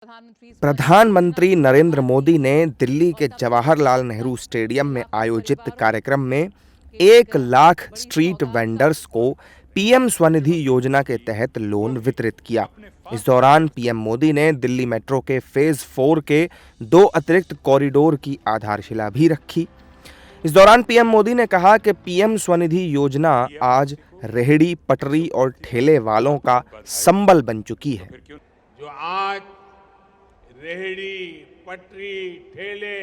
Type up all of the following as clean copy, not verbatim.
प्रधानमंत्री नरेंद्र मोदी ने दिल्ली के जवाहरलाल नेहरू स्टेडियम में आयोजित कार्यक्रम में 1 लाख स्ट्रीट वेंडर्स को पीएम स्वनिधि योजना के तहत लोन वितरित किया। इस दौरान पीएम मोदी ने दिल्ली मेट्रो के फेज 4 के 2 अतिरिक्त कॉरिडोर की आधारशिला भी रखी। इस दौरान पीएम मोदी ने कहा कि पीएम स्वनिधि योजना आज रेहड़ी, पटरी और ठेले वालों का संबल बन चुकी है। जो आज रेहड़ी, पटरी, ठेले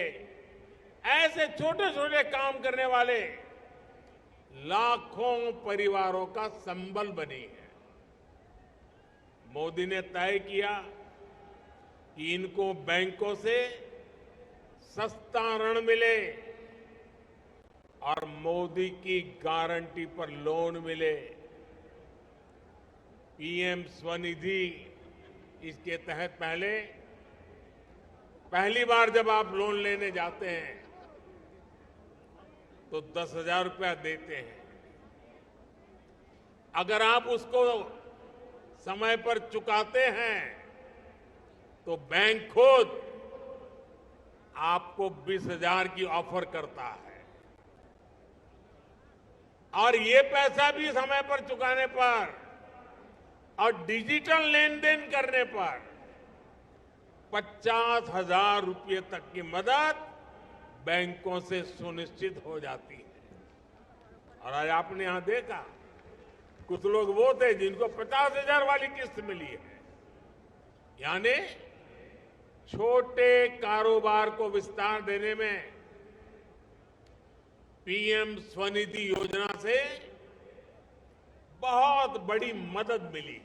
ऐसे छोटे छोटे काम करने वाले लाखों परिवारों का संबल बनी है। मोदी ने तय किया कि इनको बैंकों से सस्ता ऋण मिले और मोदी की गारंटी पर लोन मिले। पीएम स्वनिधि इसके तहत पहली बार जब आप लोन लेने जाते हैं तो 10,000 रुपया देते हैं। अगर आप उसको समय पर चुकाते हैं तो बैंक खुद आपको 20,000 की ऑफर करता है और ये पैसा भी समय पर चुकाने पर और डिजिटल लेन देन करने पर 50,000 रुपये तक की मदद बैंकों से सुनिश्चित हो जाती है। और आज आपने यहां देखा कुछ लोग वो थे जिनको 50,000 वाली किस्त मिली है। यानी छोटे कारोबार को विस्तार देने में पीएम स्वनिधि योजना से बहुत बड़ी मदद मिली।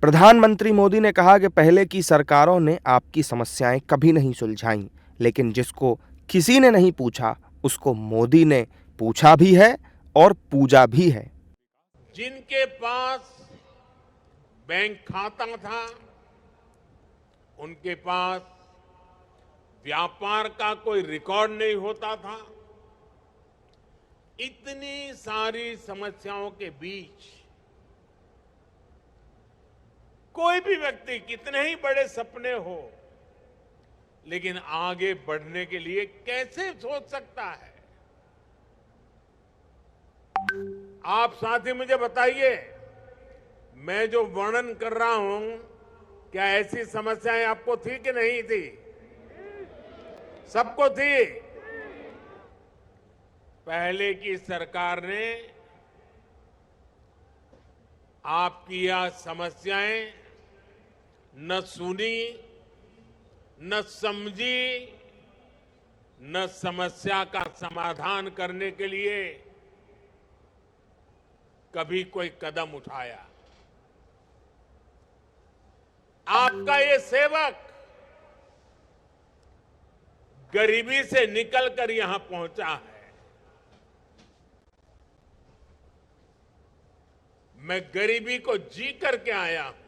प्रधानमंत्री मोदी ने कहा कि पहले की सरकारों ने आपकी समस्याएं कभी नहीं सुलझाईं, लेकिन जिसको किसी ने नहीं पूछा उसको मोदी ने पूछा भी है और पूजा भी है। जिनके पास बैंक खाता था, उनके पास व्यापार का कोई रिकॉर्ड नहीं होता था, इतनी सारी समस्याओं के बीच कोई भी व्यक्ति कितने ही बड़े सपने हो, लेकिन आगे बढ़ने के लिए कैसे सोच सकता है? आप साथी मुझे बताइए, मैं जो वर्णन कर रहा हूं, क्या ऐसी समस्याएं आपको थी कि नहीं थी? सबको थी। पहले की सरकार ने आपकी यह समस्याएं न सुनी, न समझी, न समस्या का समाधान करने के लिए कभी कोई कदम उठाया। आपका ये सेवक गरीबी से निकलकर यहां पहुंचा है। मैं गरीबी को जी करके आया हूं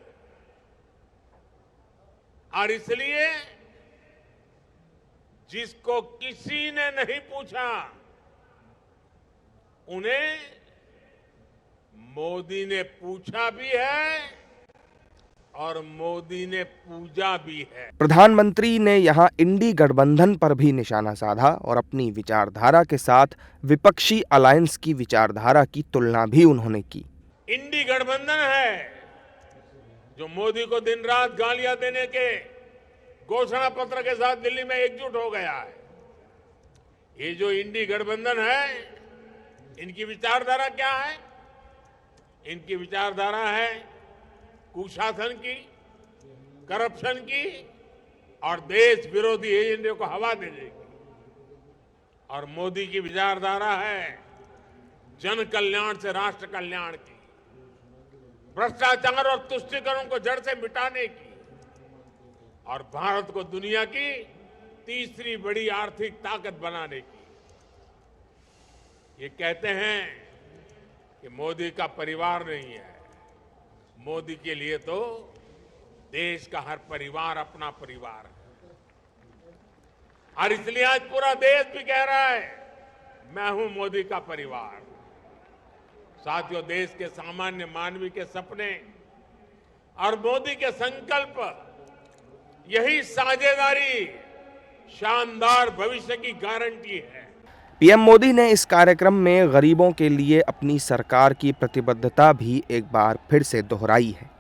और इसलिए जिसको किसी ने नहीं पूछा उन्हें मोदी ने पूछा भी है और मोदी ने पूजा भी है। प्रधानमंत्री ने यहां इंडी गठबंधन पर भी निशाना साधा और अपनी विचारधारा के साथ विपक्षी अलायंस की विचारधारा की तुलना भी उन्होंने की। इंडी गठबंधन है जो मोदी को दिन रात गालियां देने के घोषणा पत्र के साथ दिल्ली में एकजुट हो गया है। ये जो इंडी गठबंधन है, इनकी विचारधारा क्या है? इनकी विचारधारा है कुशासन की, करप्शन की और देश विरोधी एजेंडे को हवा देने की। और मोदी की विचारधारा है जन कल्याण से राष्ट्र कल्याण की, भ्रष्टाचार और तुष्टीकरण को जड़ से मिटाने की और भारत को दुनिया की तीसरी बड़ी आर्थिक ताकत बनाने की। ये कहते हैं कि मोदी का परिवार नहीं है। मोदी के लिए तो देश का हर परिवार अपना परिवार है और इसलिए आज पूरा देश भी कह रहा है मैं हूं मोदी का परिवार। साथियों, देश के सामान्य मानवी के सपने और मोदी के संकल्प यही साझेदारी शानदार भविष्य की गारंटी है। पीएम मोदी ने इस कार्यक्रम में गरीबों के लिए अपनी सरकार की प्रतिबद्धता भी एक बार फिर से दोहराई है।